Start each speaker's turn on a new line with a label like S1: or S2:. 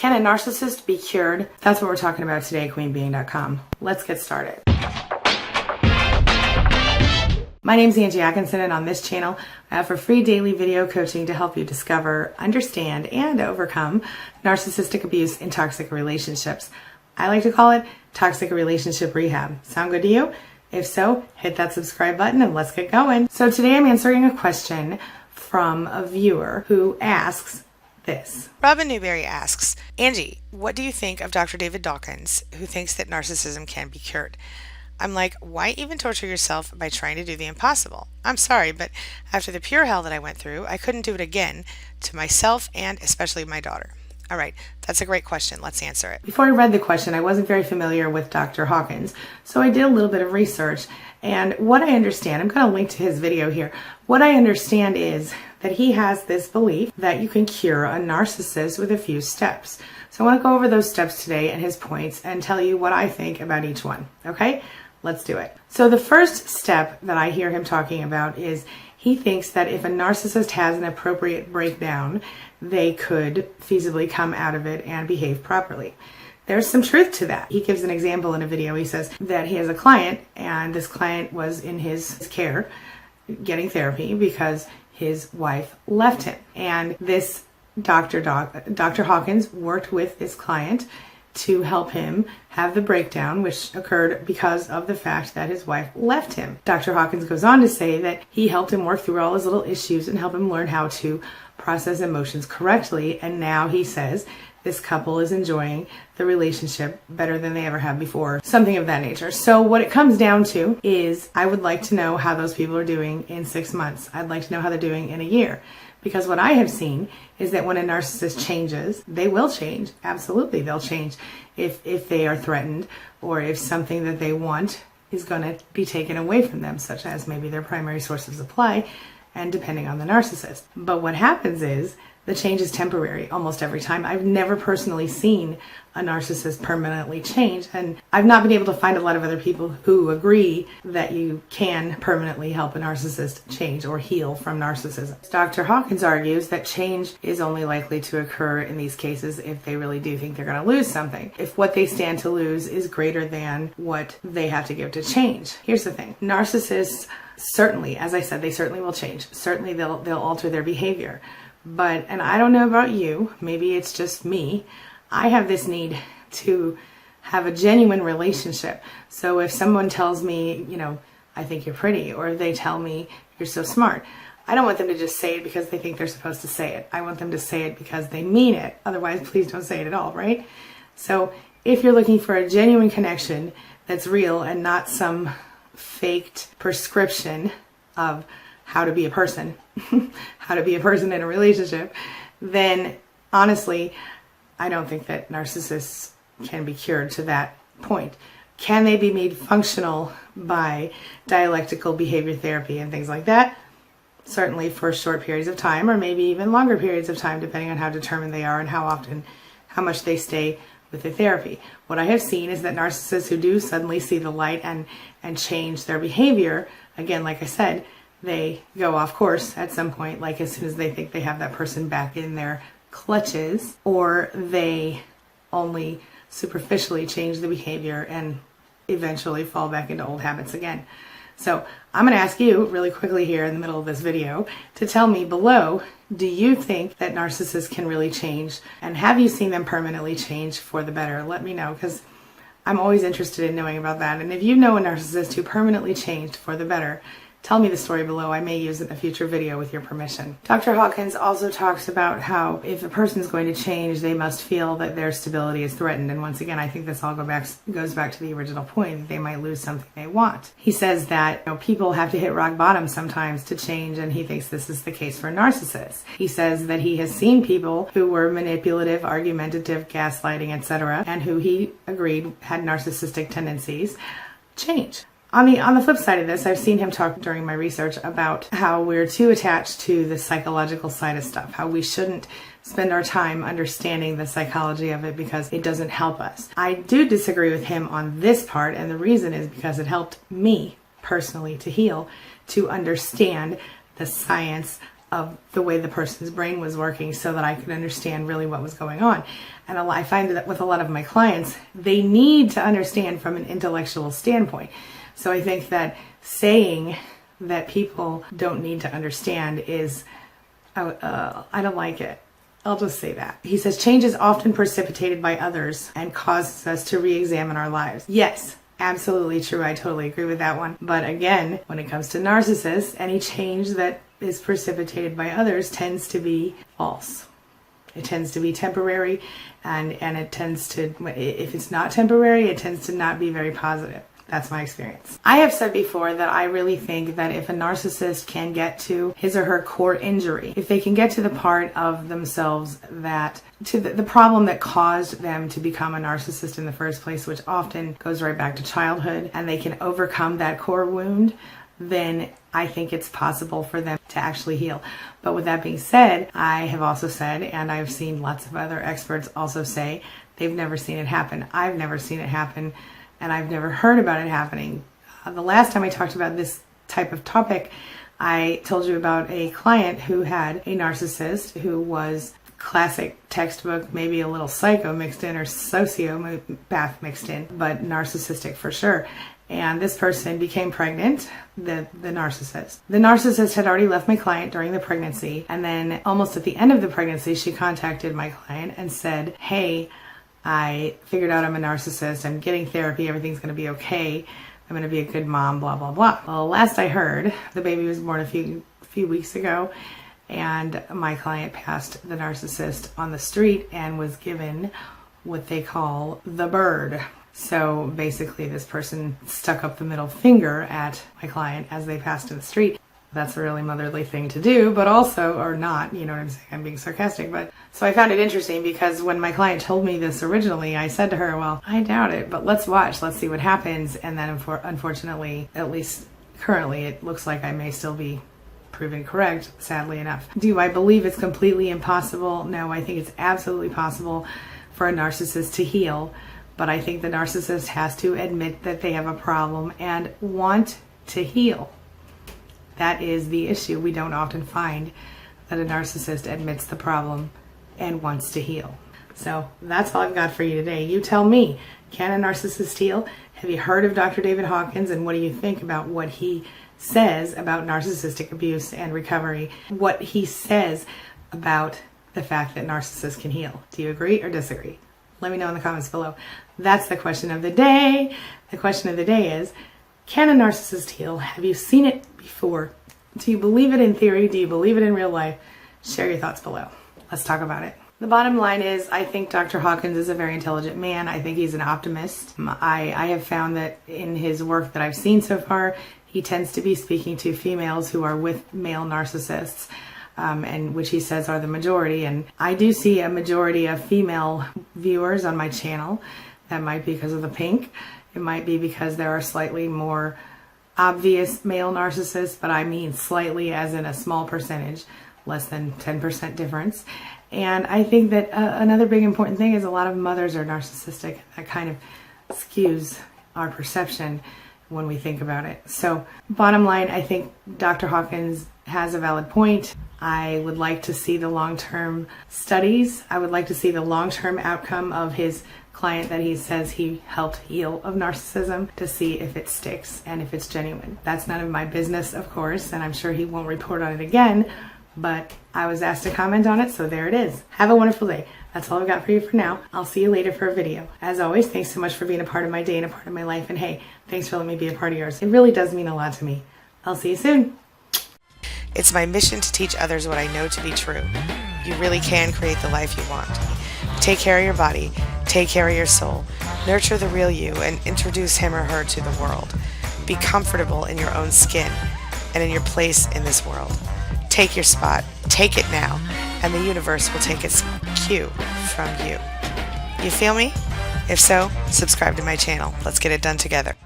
S1: Can a narcissist be cured? That's what we're talking about today at queenbeing.com. Let's get started. My name is Angie Atkinson, and on this channel, I offer free daily video coaching to help you discover, understand, and overcome narcissistic abuse in toxic relationships. I like to call it toxic relationship rehab. Sound good to you? If so, hit that subscribe button and let's get going. So today I'm answering a question from a viewer who asks this.
S2: Robyn Newberry asks, Angie, what do you think of Dr. David Hawkins, who thinks that narcissism can be cured? I'm like, why even torture yourself by trying to do the impossible? I'm sorry, but after the pure hell that I went through, I couldn't do it again to myself and especially my daughter. All right, that's a great question. Let's answer it.
S1: Before I read the question, I wasn't very familiar with Dr. Hawkins, so I did a little bit of research. And what I understand, I'm going to link to his video here. What I understand is that he has this belief that you can cure a narcissist with a few steps. So I want to go over those steps today and his points and tell you what I think about each one. Okay, let's do it. So the first step that I hear him talking about is he thinks that if a narcissist has an appropriate breakdown, they could feasibly come out of it and behave properly. There's some truth to that. He gives an example in a video. He says that he has a client, and this client was in his care getting therapy because his wife left him. And this Dr. Hawkins worked with this client to help him have the breakdown, which occurred because of the fact that his wife left him. Dr. Hawkins goes on to say that he helped him work through all his little issues and help him learn how to process emotions correctly. And now he says this couple is enjoying the relationship better than they ever have before, something of that nature. So what it comes down to is I would like to know how those people are doing in 6 months. I'd like to know how they're doing in a year. Because what I have seen is that when a narcissist changes, they will change. Absolutely, they'll change if they are threatened or if something that they want is going to be taken away from them, such as maybe their primary source of supply, and depending on the narcissist. But what happens is the change is temporary almost every time. I've never personally seen a narcissist permanently change, and I've not been able to find a lot of other people who agree that you can permanently help a narcissist change or heal from narcissism. Dr. Hawkins argues that change is only likely to occur in these cases if they really do think they're going to lose something, if what they stand to lose is greater than what they have to give to change. Here's the thing. Narcissists certainly, as I said, they certainly will change. Certainly they'll alter their behavior. But, and I don't know about you, maybe it's just me, I have this need to have a genuine relationship. So if someone tells me, you know, I think you're pretty, or they tell me you're so smart, I don't want them to just say it because they think they're supposed to say it. I want them to say it because they mean it. Otherwise, please don't say it at all, right? So if you're looking for a genuine connection that's real and not some faked prescription of how to be a person, how to be a person in a relationship, then honestly, I don't think that narcissists can be cured to that point. Can they be made functional by dialectical behavior therapy and things like that? Certainly for short periods of time, or maybe even longer periods of time, depending on how determined they are and how often, how much they stay with the therapy. What I have seen is that narcissists who do suddenly see the light and change their behavior, again, like I said, they go off course at some point, like as soon as they think they have that person back in their clutches, or they only superficially change the behavior and eventually fall back into old habits again. So I'm going to ask you really quickly here in the middle of this video to tell me below, do you think that narcissists can really change? And have you seen them permanently change for the better? Let me know, because I'm always interested in knowing about that. And if you know a narcissist who permanently changed for the better, tell me the story below. I may use it in a future video with your permission. Dr. Hawkins also talks about how if a person is going to change, they must feel that their stability is threatened. And once again, I think this all goes back to the original point, that they might lose something they want. He says that people have to hit rock bottom sometimes to change, and he thinks this is the case for narcissists. He says that he has seen people who were manipulative, argumentative, gaslighting, etc., and who he agreed had narcissistic tendencies change. On the flip side of this, I've seen him talk during my research about how we're too attached to the psychological side of stuff, how we shouldn't spend our time understanding the psychology of it because it doesn't help us. I do disagree with him on this part, and the reason is because it helped me personally to heal, to understand the science of the way the person's brain was working so that I could understand really what was going on. And I find that with a lot of my clients, they need to understand from an intellectual standpoint. So I think that saying that people don't need to understand is, I don't like it. I'll just say that. He says, change is often precipitated by others and causes us to re-examine our lives. Yes, absolutely true. I totally agree with that one. But again, when it comes to narcissists, any change that is precipitated by others tends to be false. It tends to be temporary, and it tends to, if it's not temporary, it tends to not be very positive. That's my experience. I have said before that I really think that if a narcissist can get to his or her core injury, if they can get to the part of themselves that, to the problem that caused them to become a narcissist in the first place, which often goes right back to childhood, and they can overcome that core wound, then I think it's possible for them to actually heal. But with that being said, I have also said, and I've seen lots of other experts also say, they've never seen it happen. I've never seen it happen. And I've never heard about it happening. The last time I talked about this type of topic, I told you about a client who had a narcissist who was classic textbook, maybe a little psycho mixed in or sociopath mixed in, but narcissistic for sure. And this person became pregnant, the narcissist. The narcissist had already left my client during the pregnancy, and then almost at the end of the pregnancy, she contacted my client and said, hey, I figured out I'm a narcissist, I'm getting therapy, everything's going to be okay, I'm going to be a good mom, blah, blah, blah. Well, last I heard, the baby was born a few weeks ago, and my client passed the narcissist on the street and was given what they call the bird. So basically this person stuck up the middle finger at my client as they passed in the street. That's a really motherly thing to do, but also, or not, you know what I'm saying, I'm being sarcastic, but so I found it interesting because when my client told me this originally, I said to her, well, I doubt it, but let's watch, let's see what happens. And then unfortunately, at least currently, it looks like I may still be proven correct, sadly enough. Do I believe it's completely impossible? No, I think it's absolutely possible for a narcissist to heal, but I think the narcissist has to admit that they have a problem and want to heal. That is the issue. We don't often find that a narcissist admits the problem and wants to heal. So that's all I've got for you today. You tell me, can a narcissist heal? Have you heard of Dr. David Hawkins, and what do you think about what he says about narcissistic abuse and recovery? What he says about the fact that narcissists can heal? Do you agree or disagree? Let me know in the comments below. That's the question of the day. The question of the day is, can a narcissist heal? Have you seen it before? Do you believe it in theory? Do you believe it in real life? Share your thoughts below. Let's talk about it. The bottom line is, I think Dr. Hawkins is a very intelligent man. I think he's an optimist. I have found that in his work that I've seen so far, he tends to be speaking to females who are with male narcissists, and which he says are the majority. And I do see a majority of female viewers on my channel. That might be because of the pink. It might be because there are slightly more obvious male narcissists, but I mean slightly as in a small percentage, less than 10% difference. And I think that another big important thing is a lot of mothers are narcissistic. That kind of skews our perception when we think about it. So bottom line, I think Dr. Hawkins has a valid point. I would like to see the long-term studies. I would like to see the long-term outcome of his client that he says he helped heal of narcissism, to see if it sticks and if it's genuine. That's none of my business, of course, and I'm sure he won't report on it again, but I was asked to comment on it, so there it is. Have a wonderful day. That's all I've got for you for now. I'll see you later for a video. As always, thanks so much for being a part of my day and a part of my life, and hey, thanks for letting me be a part of yours. It really does mean a lot to me. I'll see you soon.
S2: It's my mission to teach others what I know to be true. You really can create the life you want. Take care of your body, take care of your soul, nurture the real you, and introduce him or her to the world. Be comfortable in your own skin and in your place in this world. Take your spot, take it now, and the universe will take its cue from you. You feel me? If so, subscribe to my channel. Let's get it done together.